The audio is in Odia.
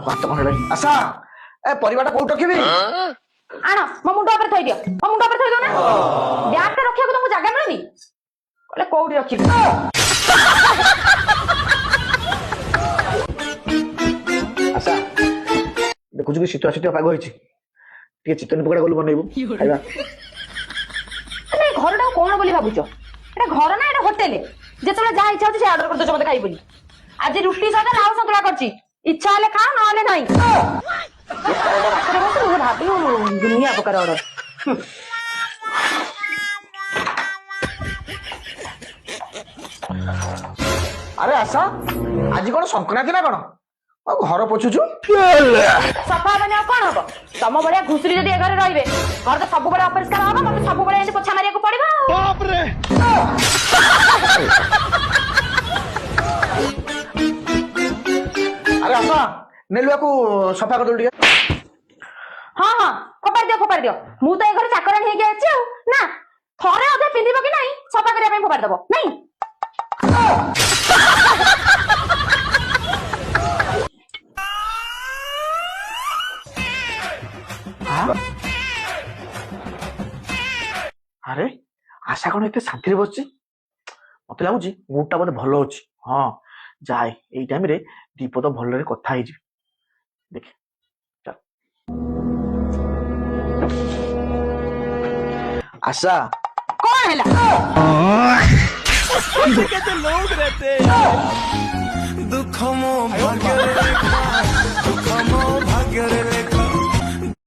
ହାତ କଣ ହେଲାଣି ଆଶା ଏ ପରିବାଟା କୋଉଠି ରଖିବି ଆଣ ମୋ ମୁଣ୍ଡ ଉପରେ ଥୋଇ ଦିଅ ମୋ ମୁଣ୍ଡ ଉପରେ ଥୋଇ ଦିଅ ନା ବ୍ୟାଗଟା ରଖିବାକୁ ତମକୁ ଜାଗା ମିଳୁନି କହିଲେ କୋଉଠି ରଖିବି ଆଶା ଦେଖୁଛୁ କି ଶୀତ ଶୀତ ପାଗ ହେଇଛି ଟିକେ ଚିକେନ ପକୋଡା ଗଲୁ ବନେଇବୁ ଖାଇବା ଘରଟା କଣ ବୋଲି ଭାବୁଛ ଏଟା ଘର ନା ଏଟା ହୋଟେଲ ଯେତେବେଳେ ଯାହା ଇଚ୍ଛା ହଉଛି ସେ ଅର୍ଡର କରିଦଉଛ ମତେ ଖାଇ ବୋଲି ଆଜି ରୁଟି ସହିତ ଲାଉ ସନ୍ତୁଳା କରିଛି ଇଚ୍ଛା ହେଲେ ଖାଅ ନହେଲେ ନାହିଁ ଭାବିବ ଦୁନିଆ ପ୍ରକାର ଅର୍ଡର ଆରେ ଆଶା ଆଜି କଣ ସଂକ୍ରାନ୍ତି ନା କଣ ଆଉ ଘର ପୋଛୁଛୁ ସଫା ହବନି ଆଉ କଣ ହବ ତମ ଭଳିଆ ଘୁଷୁରୀ ଯଦି ଏ ଘରେ ରହିବେ ଘର ତ ସବୁବେଳେ ଅପରିଷ୍କାର ହବ ମତେ ସବୁବେଳେ ଏମିତି ପୋଛା ମାରିବାକୁ ପଡିବ ଆରେ ଆଶା ନେଲୁଆକୁ ସଫା କରିଦେଲୁ ଟିକେ ହଁ ହଁ ଫୋପାଡ଼ି ଦିଅ ମୁଁ ତ ଏ ଘରେ ଚାକରାଣୀ ହେଇକି ଆସିଛି ଆଉ ନା ଥରେ ଅଧେ ପିନ୍ଧିବ କି ନାହିଁ ସଫା କରିବା ପାଇଁ ଫୋପାଡ଼ି ଦବ ନାଇଁ ଆରେ ଆଶା କଣ ଏତେ ଶାନ୍ତିରେ ବସିଛି ମତେ ଲାଗୁଛି ମୁଡଟା ବୋଧେ ଭଲ ଅଛି ହଁ ଯାଏ ଏଇ ଟାଇମରେ ଦୀପଦ ଭଲରେ କଥା ହେଇଯିବି ଦେଖେ ଚାଲ ଆଶା କଣ ହେଲା कैसे लोग रहते दुख मो भाग्य